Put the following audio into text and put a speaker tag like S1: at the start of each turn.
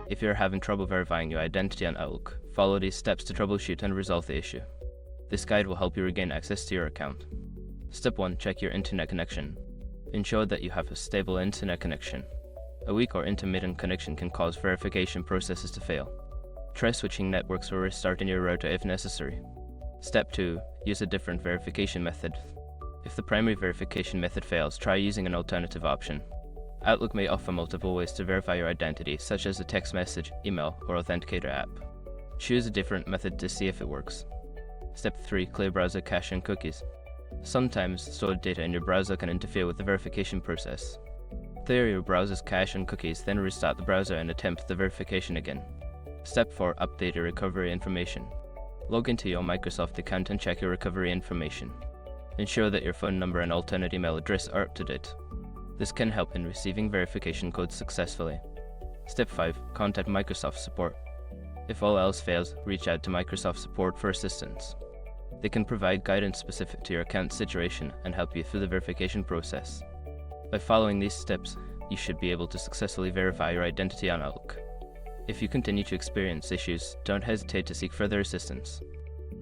S1: If you're having trouble verifying your identity on Outlook, follow these steps to troubleshoot and resolve the issue. This guide will help you regain access to your account. Step 1. Check your internet connection. Ensure that you have a stable internet connection. A weak or intermittent connection can cause verification processes to fail. Try switching networks or restarting your router if necessary. Step 2. Use a different verification method. If the primary verification method fails, try using an alternative option. Outlook may offer multiple ways to verify your identity, such as a text message, email, or authenticator app. Choose a different method to see if it works. Step 3. Clear browser cache and cookies. Sometimes stored data in your browser can interfere with the verification process. Clear your browser's cache and cookies, then restart the browser and attempt the verification again. Step 4. Update your recovery information. Log into your Microsoft account and check your recovery information. Ensure that your phone number and alternate email address are up to date. This can help in receiving verification codes successfully. Step 5. Contact Microsoft support. If all else fails, reach out to Microsoft support for assistance. They can provide guidance specific to your account situation and help you through the verification process. By following these steps, you should be able to successfully verify your identity on Outlook. If you continue to experience issues, don't hesitate to seek further assistance.